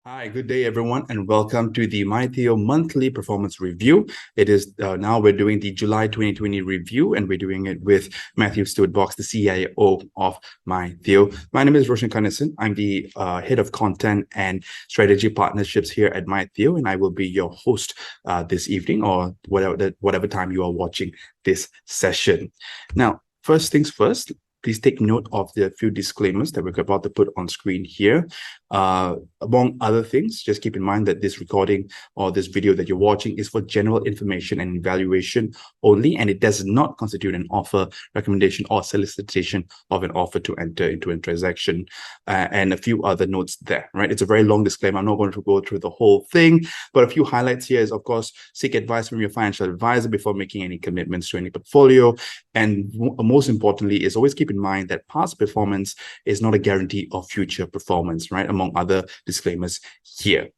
Hi, good day, everyone, and welcome to the MYTHEO monthly performance review. It is now we're doing the July 2020 review, and we're doing it with Matthew Stuart-Box, the CIO of MYTHEO. My name is Roshan Kanesan. I'm the head of content and strategy partnerships here at MYTHEO, and I will be your host this evening or whatever time you are watching this session. Now, first things first. Please take note of the few disclaimers that we're about to put on screen here. Among other things, just keep in mind that this recording or this video that you're watching is for general information and evaluation only, and it does not constitute an offer, recommendation, or solicitation of an offer to enter into a transaction. And a few other notes there, right? It's a very long disclaimer. I'm not going to go through the whole thing, but a few highlights here is, of course, seek advice from your financial advisor before making any commitments to any portfolio. And most importantly, is always keep in mind that past performance is not a guarantee of future performance, right? Among other disclaimers here.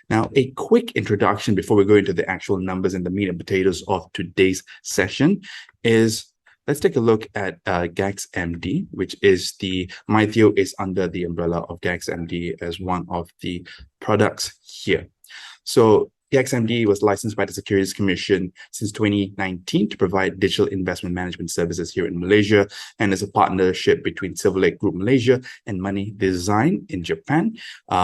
Now, a quick introduction before we go into the actual numbers and the meat and potatoes of today's session is, let's take a look at GAX-MD, which is MYTHEO is under the umbrella of GAX-MD as one of the products here. So GAX-MD was licensed by the Securities Commission since 2019 to provide digital investment management services here in Malaysia, and is a partnership between Silver Lake Group Malaysia and Money Design in Japan,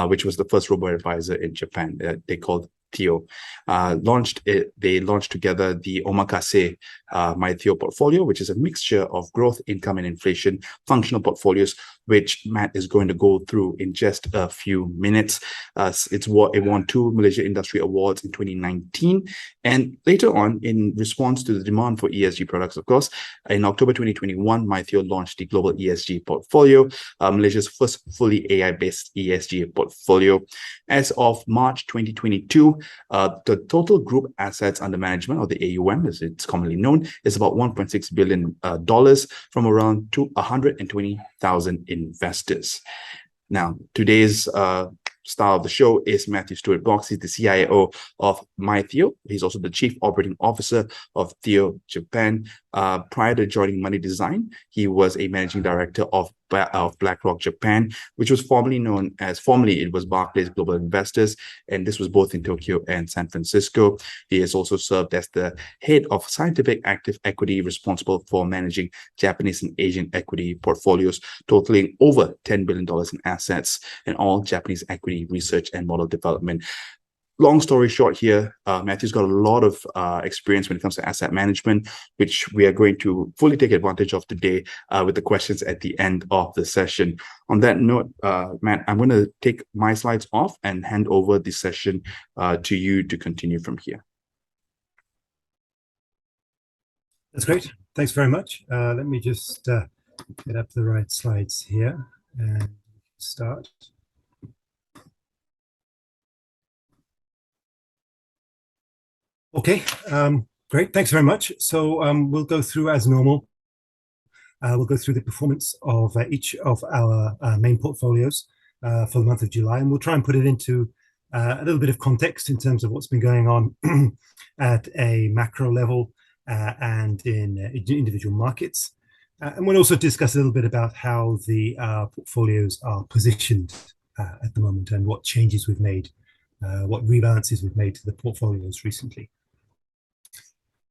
which was the first robo-advisor in Japan that they called Theo. They launched together the Omakase MYTHEO portfolio, which is a mixture of growth, income, and inflation functional portfolios, which Matt is going to go through in just a few minutes. It won 2 Malaysia Industry Awards in 2019, and later on, in response to the demand for ESG products, of course, in October 2021, MYTHEO launched the Global ESG Portfolio, Malaysia's first fully AI-based ESG portfolio. As of March 2022, the total group assets under management, or the AUM as it's commonly known, is about $1.6 billion from around 120,000 investors. Now, today's star of the show is Matthew Stuart-Box. He's the CIO of MYTHEO. He's also the Chief Operating Officer of Theo Japan. Prior to joining Money Design, he was a Managing Director of BlackRock Japan, which was formerly it was Barclays Global Investors, and this was both in Tokyo and San Francisco. He has also served as the head of scientific active equity, responsible for managing Japanese and Asian equity portfolios, totaling over $10 billion in assets, and all Japanese equity research and model development. Long story short here, Matthew's got a lot of experience when it comes to asset management, which we are going to fully take advantage of today with the questions at the end of the session. On that note, Matt, I'm going to take my slides off and hand over the session to you to continue from here. That's great. Thanks very much. Let me just get up the right slides here and start. Okay, great. Thanks very much. So we'll go through as normal. We'll go through the performance of each of our main portfolios for the month of July, and we'll try and put it into a little bit of context in terms of what's been going on at a macro level and in individual markets. And we'll also discuss a little bit about how the portfolios are positioned at the moment and what changes we've made, what rebalances we've made to the portfolios recently.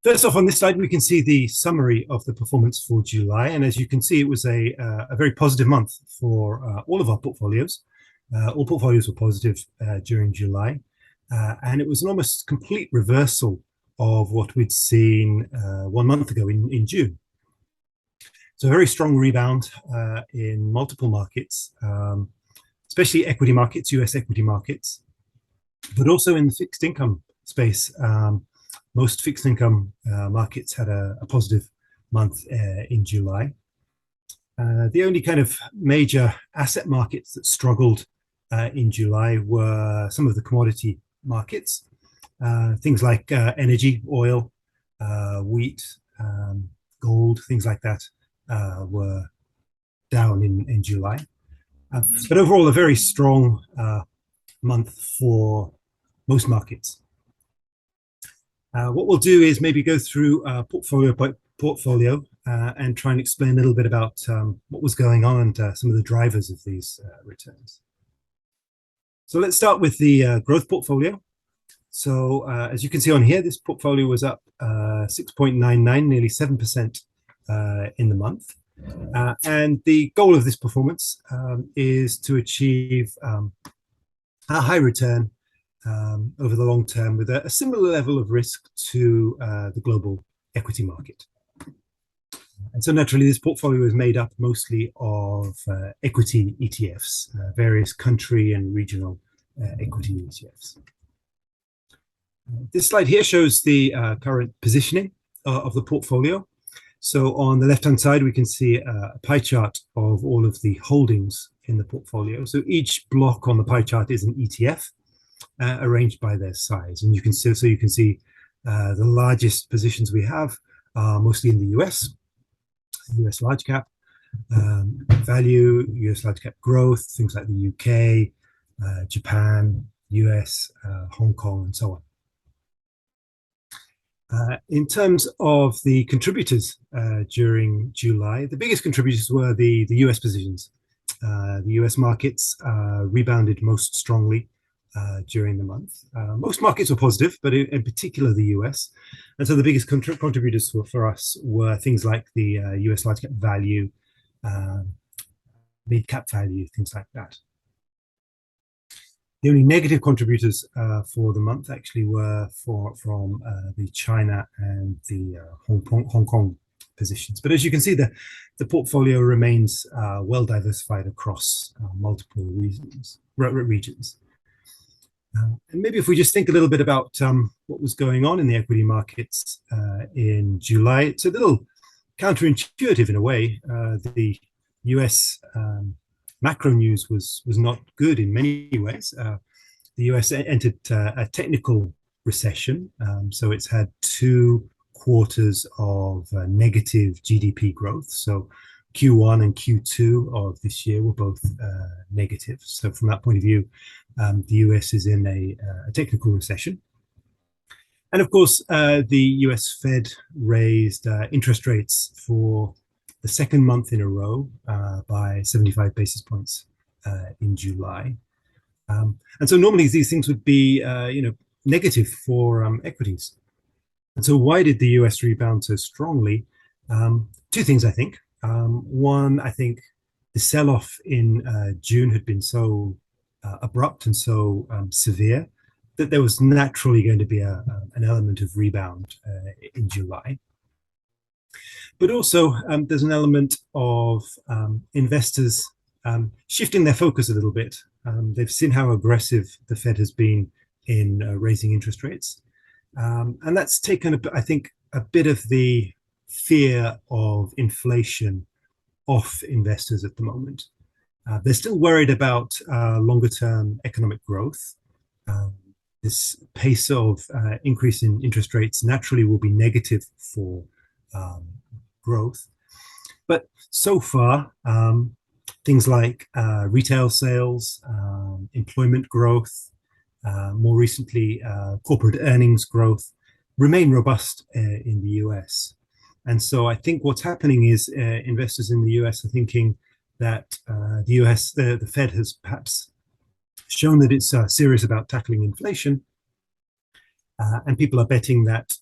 First off, on this slide, we can see the summary of the performance for July. And as you can see, it was a very positive month for all of our portfolios. All portfolios were positive during July. And it was an almost complete reversal of what we'd seen 1 month ago in June. So a very strong rebound in multiple markets, especially equity markets, US equity markets, but also in the fixed income space. Most fixed income markets had a positive month in July. The only kind of major asset markets that struggled in July were some of the commodity markets. Things like energy, oil, wheat, gold, things like that were down in July. But overall, a very strong month for most markets. What we'll do is maybe go through portfolio by portfolio and try and explain a little bit about what was going on and some of the drivers of these returns. So let's start with the growth portfolio. So as you can see on here, this portfolio was up 6.99, nearly 7% in the month. And the goal of this performance is to achieve a high return over the long term with a similar level of risk to the global equity market. And so naturally, this portfolio is made up mostly of equity ETFs, various country and regional equity ETFs. This slide here shows the current positioning of the portfolio. So on the left-hand side, we can see a pie chart of all of the holdings in the portfolio. So each block on the pie chart is an ETF arranged by their size. And you can see, the largest positions we have are mostly in the US large cap, value, US large cap growth, things like the UK, Japan, US, Hong Kong, and so on. In terms of the contributors during July, the biggest contributors were the US positions. The US markets rebounded most strongly during the month. Most markets were positive, but in particular the US. And so the biggest contributors for us were things like the US large cap value, mid cap value, things like that. The only negative contributors for the month actually were from the China and the Hong Kong positions. But as you can see, the portfolio remains well diversified across multiple regions. And maybe if we just think a little bit about what was going on in the equity markets in July, it's a little counterintuitive in a way. The US macro news was not good in many ways. The US entered a technical recession, so it's had 2 quarters of negative GDP growth. So Q1 and Q2 of this year were both negative. So from that point of view, the US is in a technical recession. And of course, the US Fed raised interest rates for the second month in a row by 75 basis points in July. And so normally these things would be negative for equities. And so why did the US rebound so strongly? 2 things, I think. One, I think the sell-off in June had been so abrupt and so severe that there was naturally going to be an element of rebound in July. But also, there's an element of investors shifting their focus a little bit. They've seen how aggressive the Fed has been in raising interest rates. And that's taken, I think, a bit of the fear of inflation off investors at the moment. They're still worried about longer-term economic growth. This pace of increase in interest rates naturally will be negative for growth. But so far, things like retail sales, employment growth, more recently, corporate earnings growth remain robust in the US. And so I think what's happening is investors in the US are thinking that the Fed has perhaps shown that it's serious about tackling inflation. And people are betting that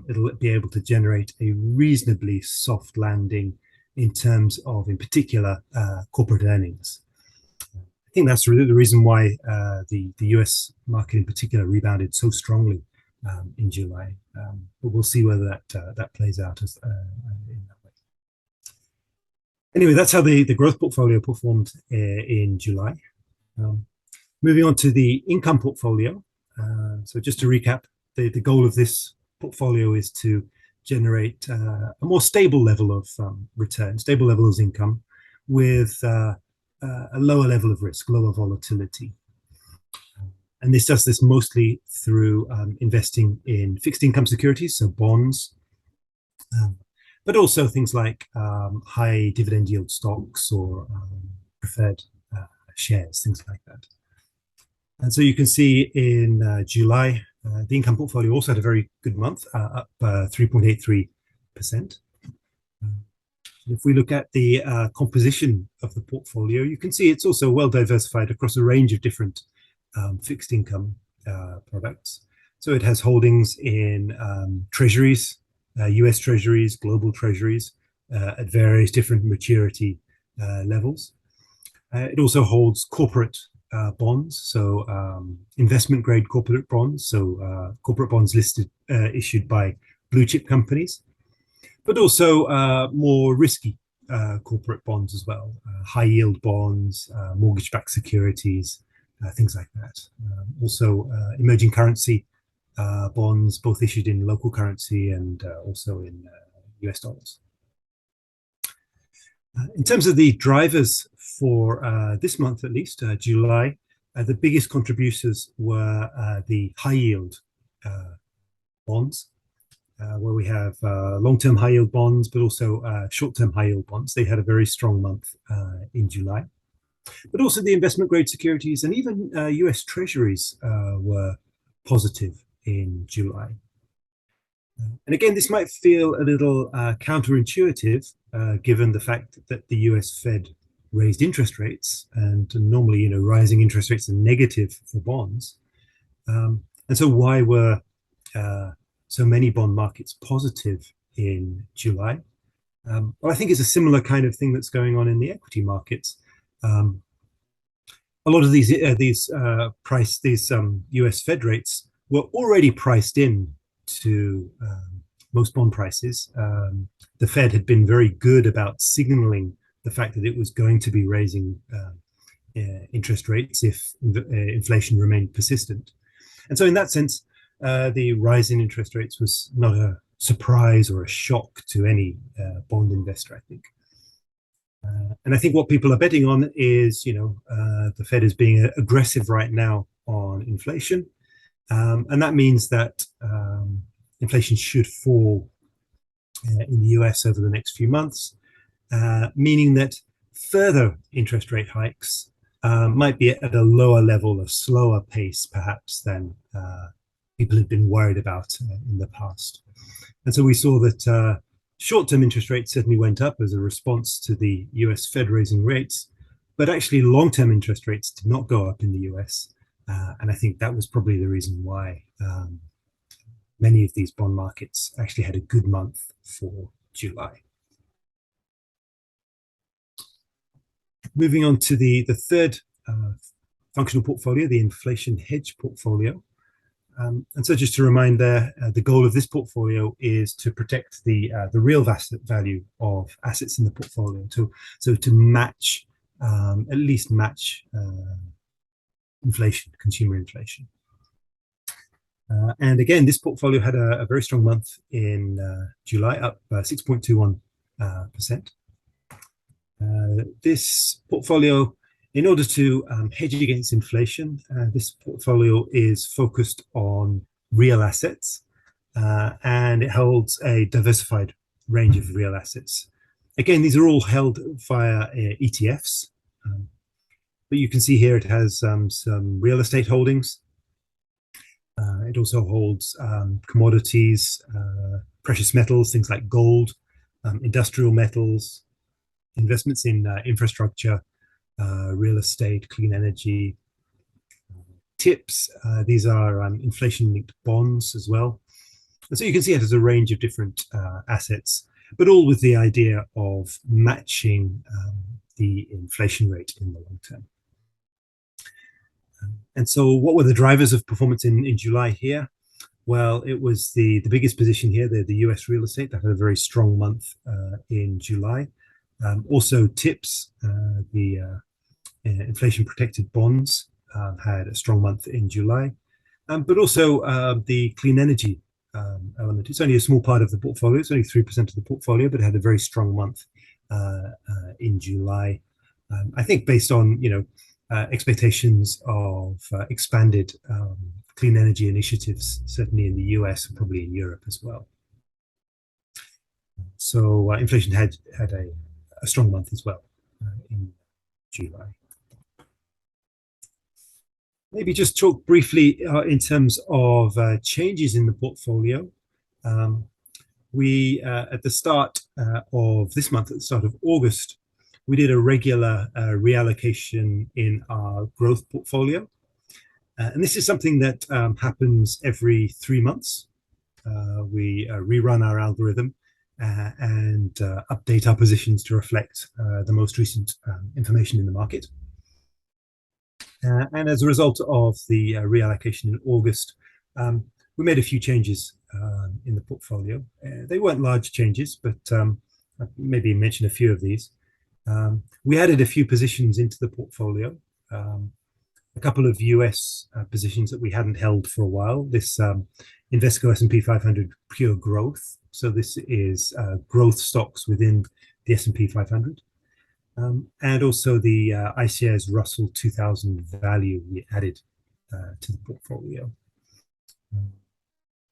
it'll be able to generate a reasonably soft landing in terms of, in particular, corporate earnings. I think that's really the reason why the US market in particular rebounded so strongly in July. But we'll see whether that plays out in that way. Anyway, that's how the growth portfolio performed in July. Moving on to the income portfolio. So just to recap, the goal of this portfolio is to generate a more stable level of return, stable level of income with a lower level of risk, lower volatility. And this does this mostly through investing in fixed income securities, so bonds, but also things like high dividend yield stocks or preferred shares, things like that. And so you can see in July, the income portfolio also had a very good month, up 3.83%. If we look at the composition of the portfolio, you can see it's also well diversified across a range of different fixed income products. So it has holdings in treasuries, US treasuries, global treasuries at various different maturity levels. It also holds corporate bonds, so investment grade corporate bonds, so corporate bonds issued by blue chip companies, but also more risky corporate bonds as well, high yield bonds, mortgage-backed securities, things like that. Also emerging currency bonds, both issued in local currency and also in US dollars. In terms of the drivers for this month, at least, July, the biggest contributors were the high yield bonds, where we have long-term high yield bonds, but also short-term high yield bonds. They had a very strong month in July. But also the investment grade securities and even US treasuries were positive in July. And again, this might feel a little counterintuitive, given the fact that the US Fed raised interest rates, and normally, rising interest rates are negative for bonds. And so why were so many bond markets positive in July? Well, I think it's a similar kind of thing that's going on in the equity markets. A lot of these US Fed rates were already priced in to most bond prices. The Fed had been very good about signaling the fact that it was going to be raising interest rates if inflation remained persistent. And so in that sense, the rise in interest rates was not a surprise or a shock to any bond investor, I think. And I think what people are betting on is, the Fed is being aggressive right now on inflation. And that means that inflation should fall in the US over the next few months, meaning that further interest rate hikes might be at a lower level, a slower pace perhaps than people had been worried about in the past. And so we saw that short-term interest rates certainly went up as a response to the US Fed raising rates, but actually long-term interest rates did not go up in the US. And I think that was probably the reason why many of these bond markets actually had a good month for July. Moving on to the third functional portfolio, the inflation hedge portfolio. And so just to remind there, the goal of this portfolio is to protect the real value of assets in the portfolio. So to match, at least match inflation, consumer inflation. And again, this portfolio had a very strong month in July, up 6.21%. This portfolio, in order to hedge against inflation, this portfolio is focused on real assets, and it holds a diversified range of real assets. Again, these are all held via ETFs, but you can see here it has some real estate holdings. It also holds commodities, precious metals, things like gold, industrial metals, investments in infrastructure, real estate, clean energy, TIPS. These are inflation-linked bonds as well. And so you can see it has a range of different assets, but all with the idea of matching the inflation rate in the long term. And so what were the drivers of performance in July here? Well, it was the biggest position here, the US real estate, that had a very strong month in July. Also TIPS, the inflation protected bonds, had a strong month in July. But also the clean energy element. It's only a small part of the portfolio. It's only 3% of the portfolio, but it had a very strong month in July. I think based on, expectations of expanded clean energy initiatives, certainly in the US and probably in Europe as well. So inflation had a strong month as well in July. Maybe just talk briefly in terms of changes in the portfolio. We, at the start of this month, at the start of August, we did a regular reallocation in our growth portfolio. And this is something that happens every 3 months. We rerun our algorithm and update our positions to reflect the most recent information in the market. And as a result of the reallocation in August, we made a few changes in the portfolio. They weren't large changes, but maybe mention a few of these. We added a few positions into the portfolio, a couple of US positions that we hadn't held for a while. This Invesco S&P 500 Pure Growth. So this is growth stocks within the S&P 500. And also the ICA's Russell 2000 Value we added to the portfolio.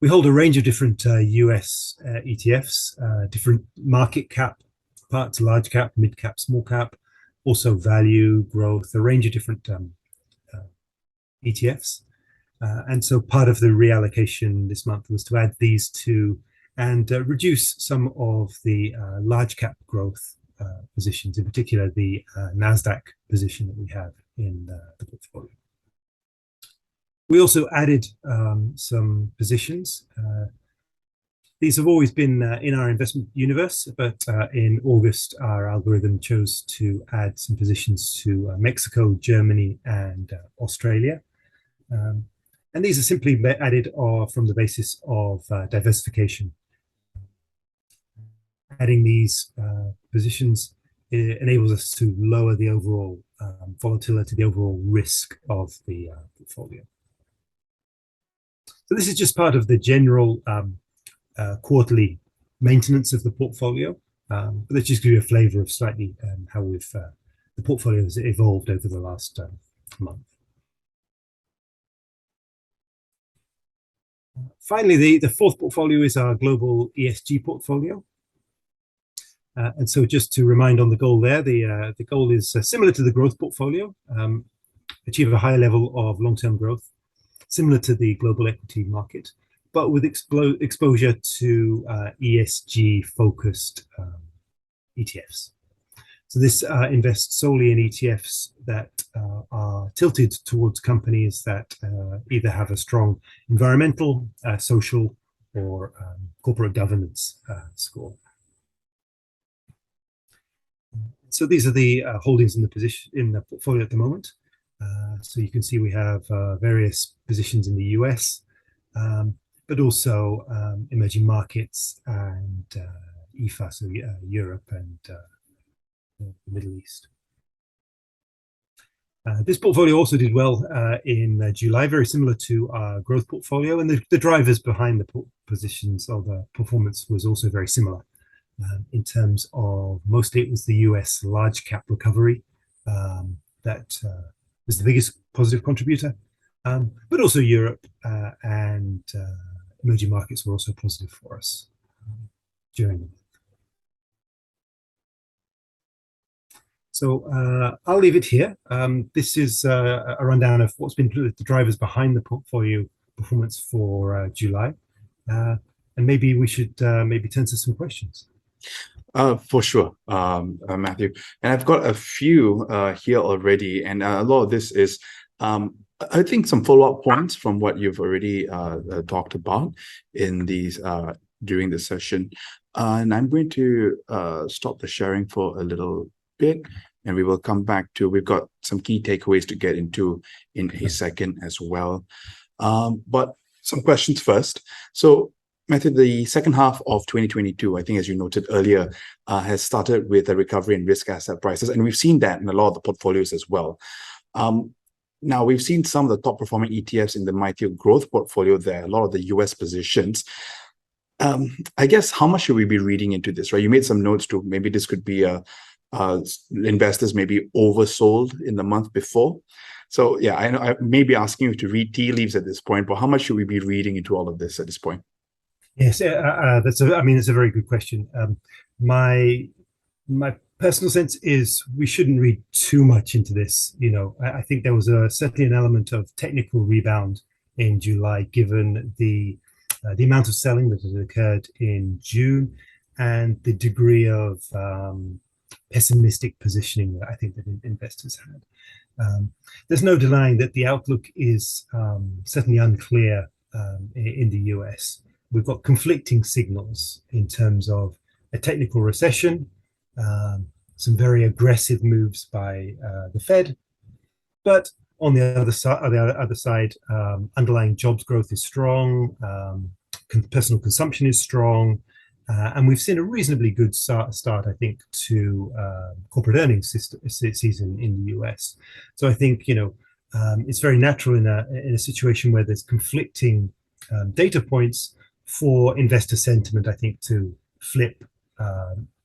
We hold a range of different US ETFs, different market cap parts, large cap, mid cap, small cap, also value, growth, a range of different ETFs. And so part of the reallocation this month was to add these two and reduce some of the large cap growth positions, in particular the NASDAQ position that we have in the portfolio. We also added some positions. These have always been in our investment universe, but in August, our algorithm chose to add some positions to Mexico, Germany, and Australia. And these are simply added from the basis of diversification. Adding these positions enables us to lower the overall volatility, the overall risk of the portfolio. So this is just part of the general quarterly maintenance of the portfolio, but let's just give you a flavor of slightly how the portfolio has evolved over the last month. Finally, the fourth portfolio is our global ESG portfolio. And so just to remind on the goal there, the goal is similar to the growth portfolio, achieve a high level of long-term growth, similar to the global equity market, but with exposure to ESG-focused ETFs. So this invests solely in ETFs that are tilted towards companies that either have a strong environmental, social, or corporate governance score. So these are the holdings in the portfolio at the moment. So you can see we have various positions in the US, but also emerging markets and EFA, so Europe and the Middle East. This portfolio also did well in July, very similar to our growth portfolio, and the drivers behind the positions or the performance was also very similar. In terms of mostly it was the US large cap recovery that was the biggest positive contributor, but also Europe and emerging markets were also positive for us during the month. So I'll leave it here. This is a rundown of what's been the drivers behind the portfolio performance for July. And maybe we should maybe turn to some questions. For sure, Matthew. And I've got a few here already, and a lot of this is, I think, some follow-up points from what you've already talked about in these during the session. And I'm going to stop the sharing for a little bit, and we will come back to, we've got some key takeaways to get into in a second as well. But some questions first. So Matthew, the second half of 2022, I think, as you noted earlier, has started with a recovery in risk asset prices, and we've seen that in a lot of the portfolios as well. Now, we've seen some of the top performing ETFs in the MYTHEO growth portfolio there, a lot of the US positions. I guess, how much should we be reading into this, right? You made some notes to maybe this could be investors maybe oversold in the month before. So yeah, I know I may be asking you to read tea leaves at this point, but how much should we be reading into all of this at this point? Yes, that's a very good question. My personal sense is we shouldn't read too much into this. You know, I think there was certainly an element of technical rebound in July, given the amount of selling that had occurred in June and the degree of pessimistic positioning that I think that investors had. There's no denying that the outlook is certainly unclear in the US. We've got conflicting signals in terms of a technical recession, some very aggressive moves by the Fed, but on the other side, underlying jobs growth is strong, personal consumption is strong, and we've seen a reasonably good start, I think, to corporate earnings season in the US. So I think, it's very natural in a situation where there's conflicting data points for investor sentiment, I think, to flip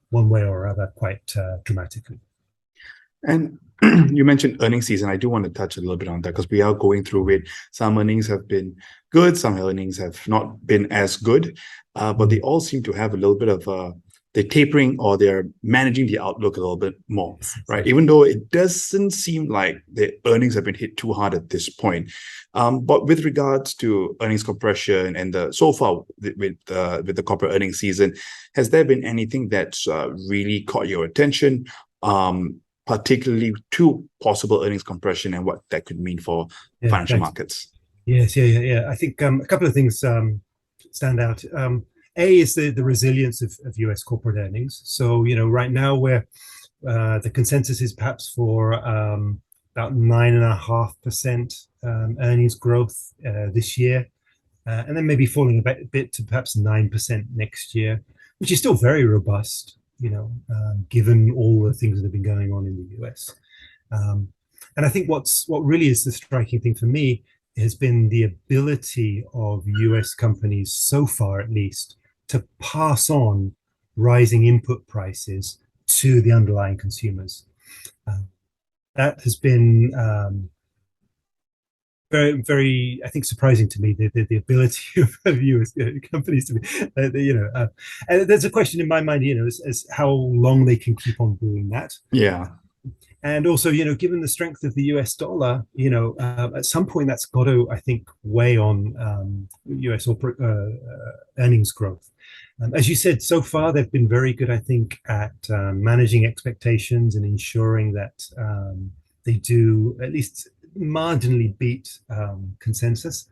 one way or other quite dramatically. And you mentioned earnings season. I do want to touch a little bit on that because we are going through it. Some earnings have been good, some earnings have not been as good, but they all seem to have a little bit of they're tapering, or they're managing the outlook a little bit more, right? Even though it doesn't seem like the earnings have been hit too hard at this point. But with regards to earnings compression and so far with the corporate earnings season, has there been anything that's really caught your attention? Particularly to possible earnings compression and what that could mean for financial markets. Yes, yeah. I think a couple of things stand out. A is the resilience of US corporate earnings. So, right now where the consensus is perhaps for about 9.5% earnings growth this year, and then maybe falling a bit to perhaps 9% next year, which is still very robust, given all the things that have been going on in the US. And I think what really is the striking thing for me has been the ability of US companies, so far at least, to pass on rising input prices to the underlying consumers. That has been very, very, I think, surprising to me, the ability of US companies to be, and there's a question in my mind, as how long they can keep on doing that. Yeah. And also, given the strength of the US dollar, at some point that's got to, I think, weigh on US earnings growth. As you said, so far they've been very good, I think, at managing expectations and ensuring that they do at least marginally beat consensus.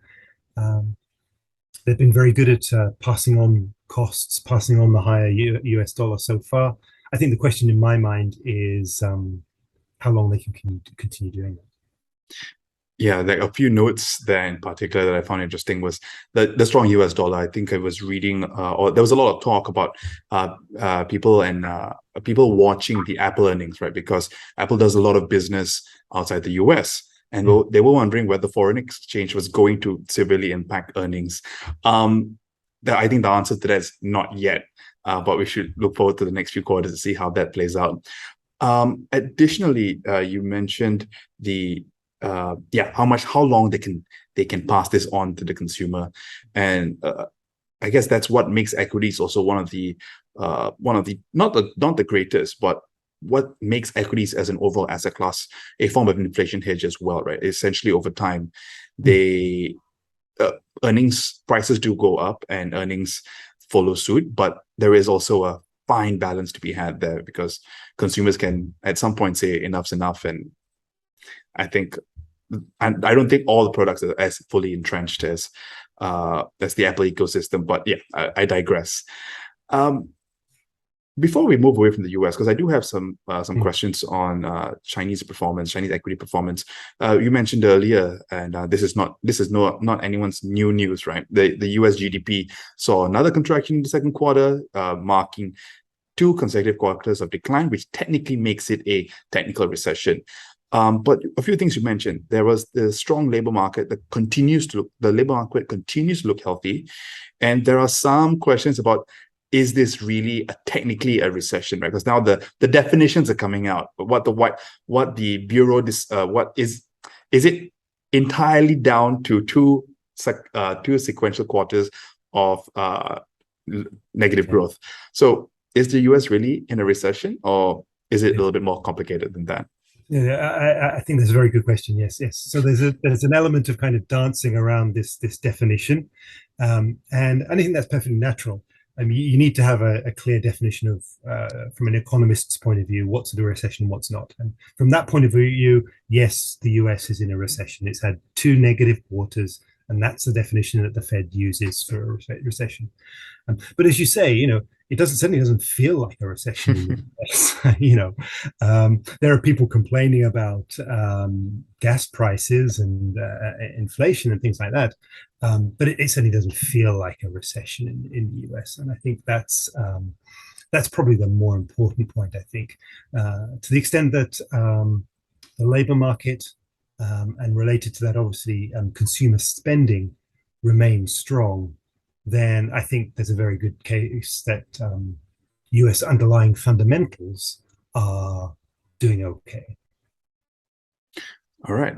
They've been very good at passing on costs, passing on the higher US dollar so far. I think the question in my mind is how long they can continue doing that. Yeah, like a few notes there in particular that I found interesting was the strong US dollar. I think I was reading, or there was a lot of talk about people watching the Apple earnings, right? Because Apple does a lot of business outside the US. And they were wondering whether foreign exchange was going to severely impact earnings. I think the answer to that is not yet, but we should look forward to the next few quarters to see how that plays out. Additionally, you mentioned how long they can pass this on to the consumer, and I guess that's what makes equities also one of the not the greatest, but what makes equities as an overall asset class a form of inflation hedge as well, right? Essentially, over time, they earnings prices do go up and earnings follow suit, but there is also a fine balance to be had there because consumers can at some point say enough's enough, and I don't think all the products are as fully entrenched as the Apple ecosystem, but yeah, I digress. Before we move away from the US, because I do have some questions on Chinese equity performance. You mentioned earlier, and this is not anyone's new news, right? The US GDP saw another contraction in the second quarter, marking 2 consecutive quarters of decline, which technically makes it a technical recession. But a few things you mentioned. There was the strong labor market that the labor market continues to look healthy, and there are some questions about, is this really technically a recession, right? Because now the definitions are coming out. But what the bureau is it entirely down to two sequential quarters of negative growth? So is the US really in a recession, or is it a little bit more complicated than that? Yeah, I think that's a very good question. Yes. So there's an element of kind of dancing around this definition, and I think that's perfectly natural. I mean, you need to have a clear definition of, from an economist's point of view, what's a recession, what's not. And from that point of view, yes, the US is in a recession. It's had 2 negative quarters, and that's the definition that the Fed uses for a recession. But as you say, it certainly doesn't feel like a recession in the US. There are people complaining about gas prices and inflation and things like that. But it certainly doesn't feel like a recession in the US. And I think that's probably the more important point, I think, to the extent that the labor market and related to that, obviously, consumer spending remains strong, then I think there's a very good case that US underlying fundamentals are doing okay. All right.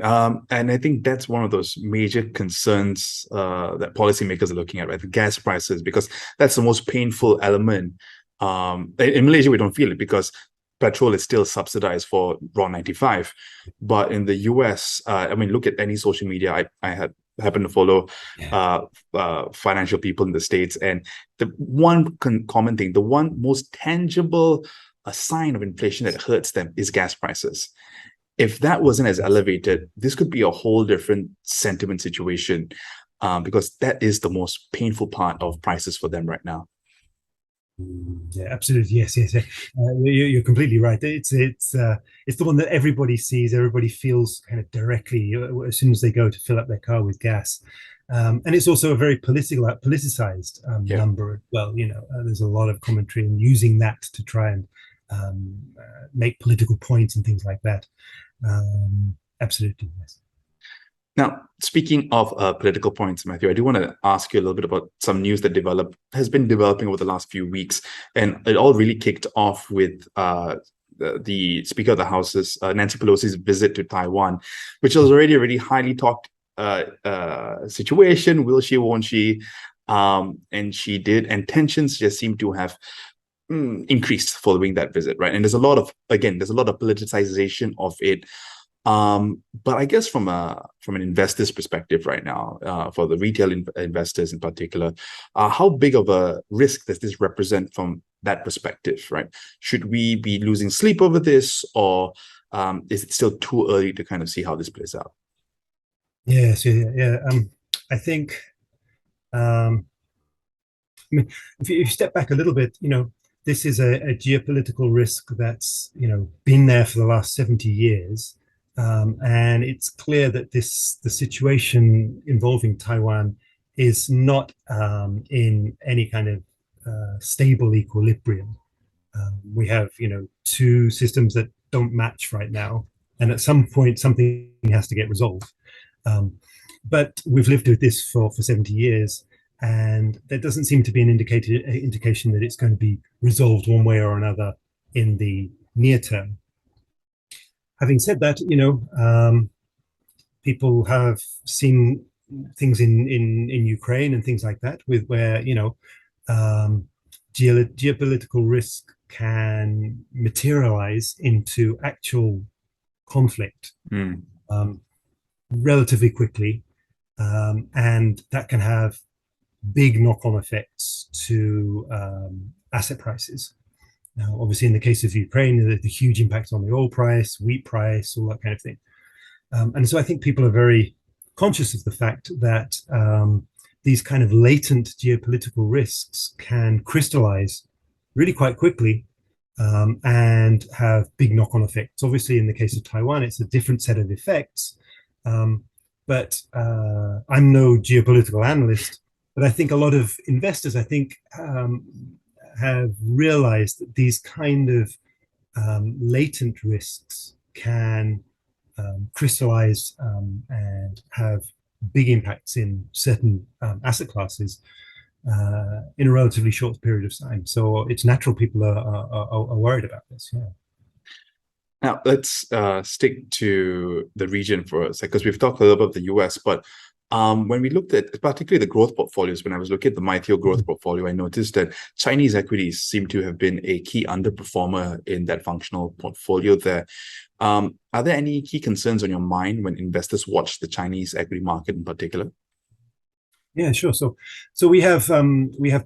And I think that's one of those major concerns that policymakers are looking at, right? The gas prices, because that's the most painful element. In Malaysia, we don't feel it because petrol is still subsidized for RON 95. But in the US, I mean, look at any social media. I happen to follow financial people in the States. And the one common thing, the one most tangible sign of inflation that hurts them is gas prices. If that wasn't as elevated, this could be a whole different sentiment situation, because that is the most painful part of prices for them right now. Yeah, absolutely. Yes. You're completely right. It's the one that everybody sees, everybody feels kind of directly as soon as they go to fill up their car with gas. And it's also a very politicized number as well. There's a lot of commentary and using that to try and make political points and things like that. Absolutely, yes. Now, speaking of political points, Matthew, I do want to ask you a little bit about some news that has been developing over the last few weeks. And it all really kicked off with the Speaker of the House's, Nancy Pelosi's visit to Taiwan, which was already a really highly talked situation. Will she, won't she? And she did. And tensions just seem to have increased following that visit, right? And there's a lot of politicization of it. But I guess from an investor's perspective right now, for the retail investors in particular, how big of a risk does this represent from that perspective, right? Should we be losing sleep over this, or is it still too early to kind of see how this plays out? Yes, yeah. I think, I mean, if you step back a little bit, this is a geopolitical risk that's, been there for the last 70 years. And it's clear that the situation involving Taiwan is not in any kind of stable equilibrium. We have, 2 systems that don't match right now. And at some point, something has to get resolved. But we've lived with this for 70 years. And there doesn't seem to be an indication that it's going to be resolved one way or another in the near term. Having said that, people have seen things in Ukraine and things like that, with where geopolitical risk can materialize into actual conflict relatively quickly, and that can have big knock-on effects to asset prices. Now, obviously, in the case of Ukraine, the huge impact on the oil price, wheat price, all that kind of thing. And so I think people are very conscious of the fact that these kind of latent geopolitical risks can crystallize really quite quickly and have big knock-on effects. Obviously, in the case of Taiwan, it's a different set of effects. But I'm no geopolitical analyst, but I think a lot of investors, have realized that these kind of latent risks can crystallize and have big impacts in certain asset classes in a relatively short period of time. So it's natural people are worried about this. Yeah. Now, let's stick to the region for a second, because we've talked a little about the US, but when we looked at particularly the growth portfolios, when I was looking at the MYTHEO growth portfolio, I noticed that Chinese equities seem to have been a key underperformer in that functional portfolio there. Are there any key concerns on your mind when investors watch the Chinese equity market in particular? Yeah, sure. So we have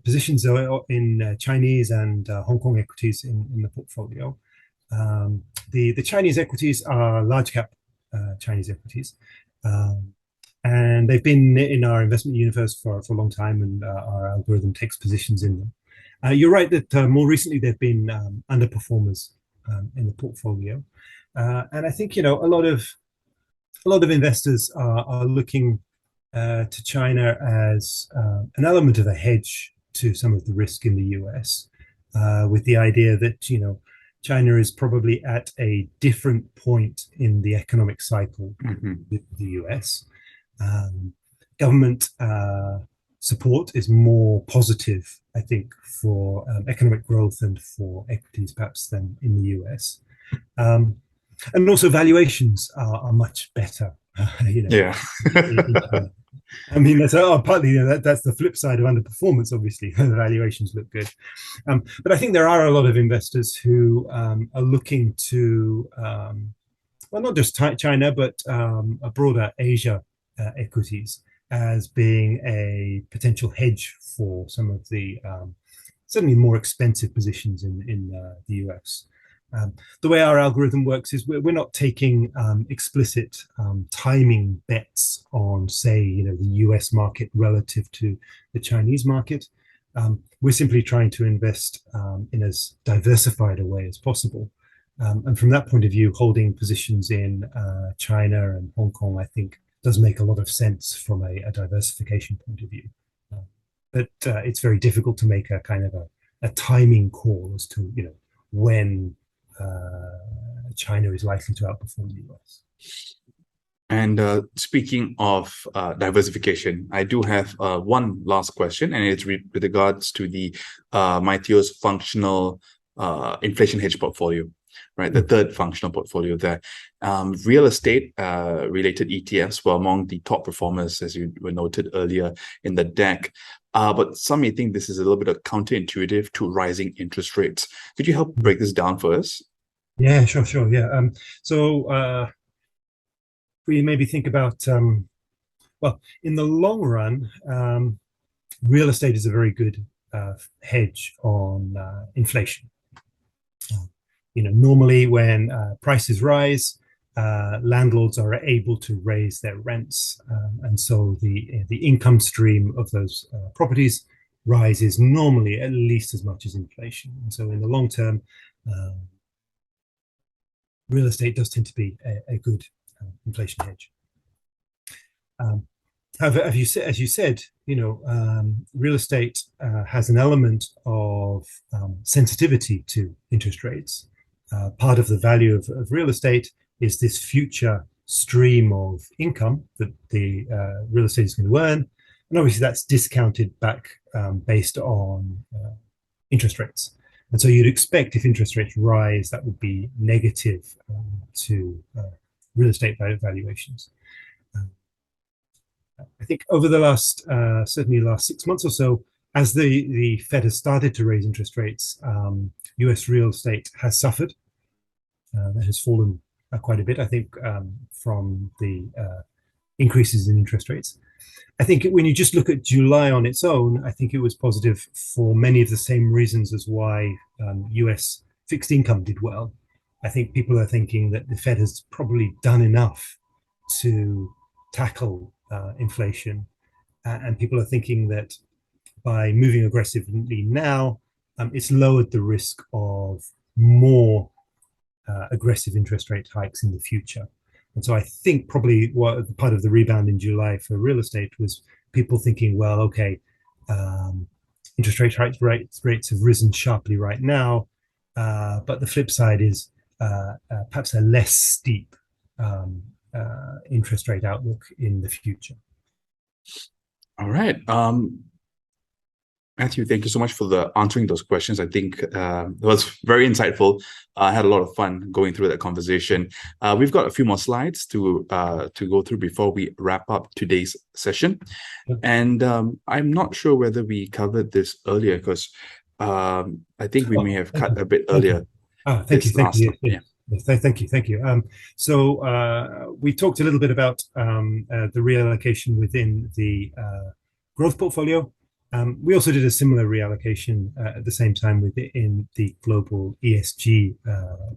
positions in Chinese and Hong Kong equities in the portfolio. The Chinese equities are large cap Chinese equities, um, and they've been in our investment universe for a long time, and our algorithm takes positions in them. You're right that more recently they've been underperformers in the portfolio, and I think a lot of investors are looking to China as an element of a hedge to some of the risk in the US, with the idea that China is probably at a different point in the economic cycle with the US. Um, Government support is more positive, I think, for economic growth and for equities perhaps than in the US. Um, and also valuations are much better, Yeah. in China. I mean, that's partly that's the flip side of underperformance. Obviously, the valuations look good, but I think there are a lot of investors who are looking to, well, not just China, but a broader Asia equities as being a potential hedge for some of the certainly more expensive positions in the US. The way our algorithm works is we're not taking explicit timing bets on, say, the US market relative to the Chinese market. We're simply trying to invest in as diversified a way as possible. And from that point of view, holding positions in China and Hong Kong, I think, does make a lot of sense from a diversification point of view. But it's very difficult to make a kind of a timing call as to when China is likely to outperform the US. And speaking of diversification, I do have one last question, and it's with regards to the MYTHEO's functional inflation hedge portfolio, right? The third functional portfolio there. Real estate related ETFs were among the top performers, as you were noted earlier in the deck. But some may think this is a little bit counterintuitive to rising interest rates. Could you help break this down for us? Yeah, sure. Yeah. So we maybe think about, well, in the long run, real estate is a very good hedge on inflation. Normally when prices rise, landlords are able to raise their rents, and so the income stream of those properties rises normally at least as much as inflation. And so in the long term, real estate does tend to be a good inflation hedge. However, as you said, real estate has an element of sensitivity to interest rates. Part of the value of real estate is this future stream of income that the real estate is going to earn, and obviously that's discounted back based on interest rates. And so you'd expect if interest rates rise, that would be negative to real estate valuations. I think over the certainly last 6 months or so, as the Fed has started to raise interest rates, US real estate has suffered. That has fallen quite a bit, I think, from the increases in interest rates. I think when you just look at July on its own, I think it was positive for many of the same reasons as why US fixed income did well. I think people are thinking that the Fed has probably done enough to tackle inflation, and people are thinking that by moving aggressively now, it's lowered the risk of more aggressive interest rate hikes in the future. And so I think probably what part of the rebound in July for real estate was people thinking, well, okay, interest rates have risen sharply right now, but the flip side is perhaps a less steep interest rate outlook in the future. All right. Matthew, thank you so much for answering those questions. I think it was very insightful. I had a lot of fun going through that conversation. We've got a few more slides to go through before we wrap up today's session. And I'm not sure whether we covered this earlier because I think we may have cut a bit earlier. Thank you. Yeah. Thank you. So we talked a little bit about the reallocation within the growth portfolio. We also did a similar reallocation at the same time within the global ESG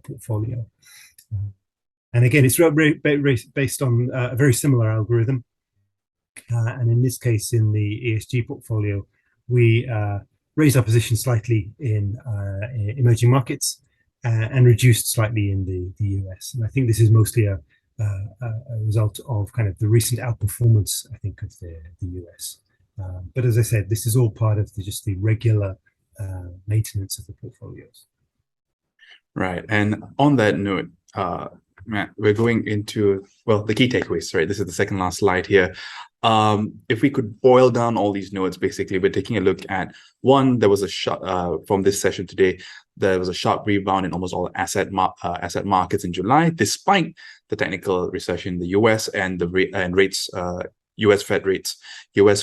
portfolio. And again, it's based on a very similar algorithm. And in this case, in the ESG portfolio, we raised our position slightly in emerging markets and reduced slightly in the US. And I think this is mostly a result of kind of the recent outperformance, I think, of the US. But as I said, this is all part of just the regular maintenance of the portfolios. Right. And on that note, Matt, we're going into, well, the key takeaways, right? This is the second last slide here. If we could boil down all these notes, basically, we're taking a look at one, there was a shot from this session today, there was a sharp rebound in almost all asset markets in July, despite the technical recession in the US and the rates, US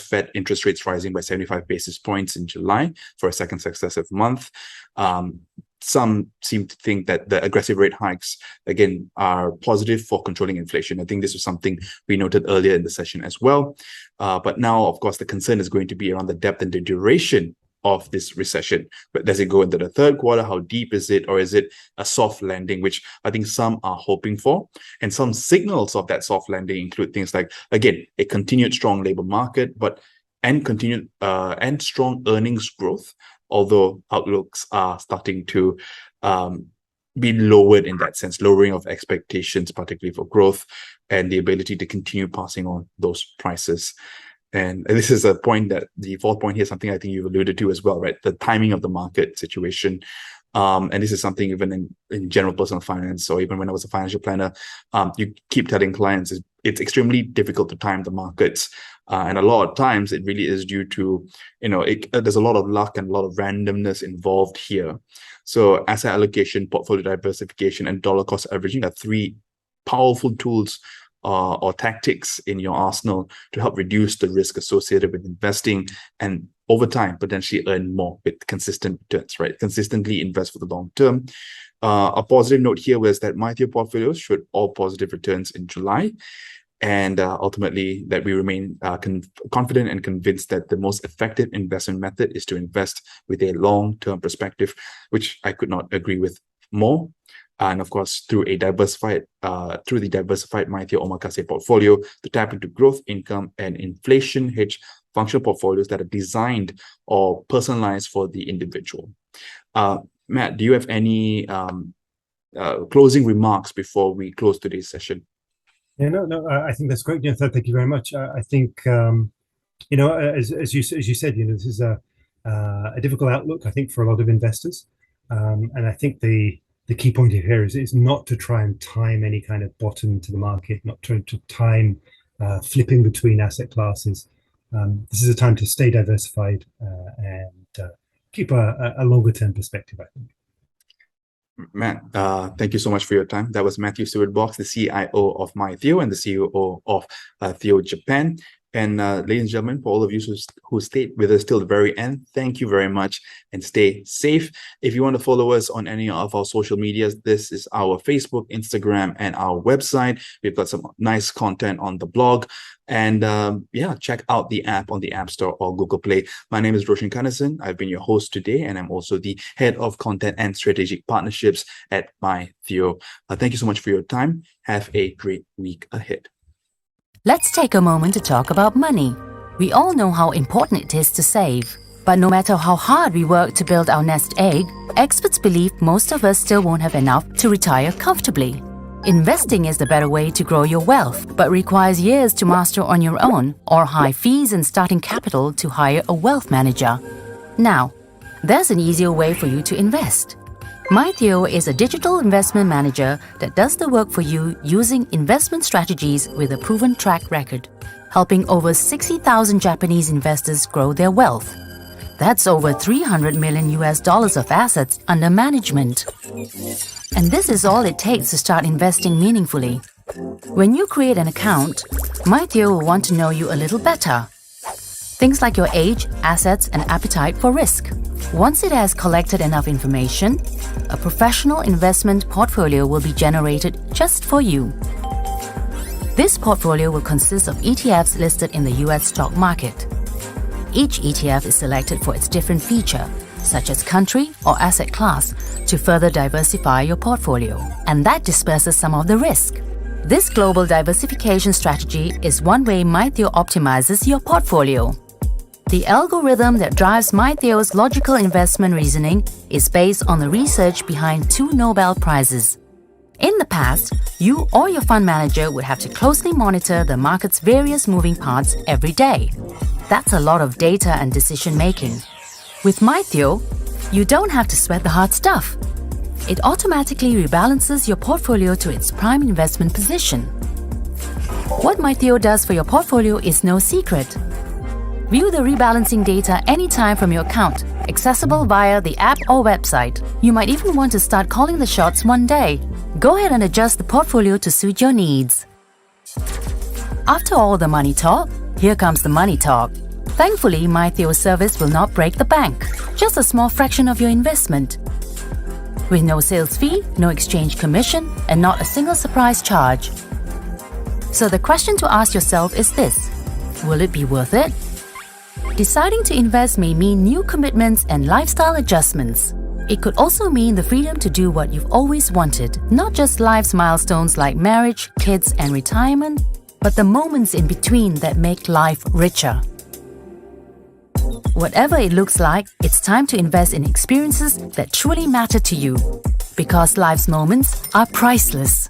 Fed interest rates rising by 75 basis points in July for a second successive month. Some seem to think that the aggressive rate hikes, again, are positive for controlling inflation. I think this was something we noted earlier in the session as well. But now, of course, the concern is going to be around the depth and the duration of this recession. But does it go into the third quarter? How deep is it? Or is it a soft landing, which I think some are hoping for? And some signals of that soft landing include things like, again, a continued strong labor market, and continued and strong earnings growth, although outlooks are starting to be lowered in that sense, lowering of expectations, particularly for growth and the ability to continue passing on those prices. And this is a point that the fourth point here, something I think you've alluded to as well, right? The timing of the market situation. And this is something even in general personal finance, or even when I was a financial planner, you keep telling clients it's extremely difficult to time the markets. And a lot of times it really is due to, there's a lot of luck and a lot of randomness involved here. So asset allocation, portfolio diversification, and dollar cost averaging are three powerful tools or tactics in your arsenal to help reduce the risk associated with investing and over time potentially earn more with consistent returns, right? Consistently invest for the long term. A positive note here was that MYTHEO portfolios showed all positive returns in July. And ultimately, that we remain confident and convinced that the most effective investment method is to invest with a long-term perspective, which I could not agree with more. And of course, through the diversified MYTHEO Omakase portfolio to tap into growth, income, and inflation hedge functional portfolios that are designed or personalized for the individual. Matt, do you have any closing remarks before we close today's session? Yeah, no, I think that's great. Thank you very much. I think, as you said, this is a difficult outlook, I think, for a lot of investors. And I think the key point here is not to try and time any kind of bottom to the market, not trying to time flipping between asset classes. This is a time to stay diversified and keep a longer term perspective, I think. Matt, thank you so much for your time. That was Matthew Stuart-Box, the CIO of MYTHEO and the CEO of Theo Japan. And ladies and gentlemen, for all of you who stayed with us till the very end, thank you very much and stay safe. If you want to follow us on any of our social medias, this is our Facebook, Instagram, and our website. We've got some nice content on the blog. And check out the app on the App Store or Google Play. My name is Roshan Kanasan. I've been your host today, and I'm also the Head of Content and Strategic Partnerships at MYTHEO. Thank you so much for your time. Have a great week ahead. Let's take a moment to talk about money. We all know how important it is to save. But no matter how hard we work to build our nest egg, experts believe most of us still won't have enough to retire comfortably. Investing is the better way to grow your wealth, but requires years to master on your own, or high fees and starting capital to hire a wealth manager. Now, there's an easier way for you to invest. MYTHEO is a digital investment manager that does the work for you using investment strategies with a proven track record, helping over 60,000 Japanese investors grow their wealth. That's over $300 million of assets under management. And this is all it takes to start investing meaningfully. When you create an account, MYTHEO will want to know you a little better. Things like your age, assets, and appetite for risk. Once it has collected enough information, a professional investment portfolio will be generated just for you. This portfolio will consist of ETFs listed in the US stock market. Each ETF is selected for its different feature, such as country or asset class, to further diversify your portfolio. And that disperses some of the risk. This global diversification strategy is one way MYTHEO optimizes your portfolio. The algorithm that drives MYTHEO's logical investment reasoning is based on the research behind 2 Nobel Prizes. In the past, you or your fund manager would have to closely monitor the market's various moving parts every day. That's a lot of data and decision-making. With MYTHEO, you don't have to sweat the hard stuff. It automatically rebalances your portfolio to its prime investment position. What MYTHEO does for your portfolio is no secret. View the rebalancing data anytime from your account, accessible via the app or website. You might even want to start calling the shots one day. Go ahead and adjust the portfolio to suit your needs. After all the money talk, here comes the money talk. Thankfully, MYTHEO's service will not break the bank, just a small fraction of your investment. With no sales fee, no exchange commission, and not a single surprise charge. So the question to ask yourself is this: will it be worth it? Deciding to invest may mean new commitments and lifestyle adjustments. It could also mean the freedom to do what you've always wanted, not just life's milestones like marriage, kids, and retirement, but the moments in between that make life richer. Whatever it looks like, it's time to invest in experiences that truly matter to you, because life's moments are priceless.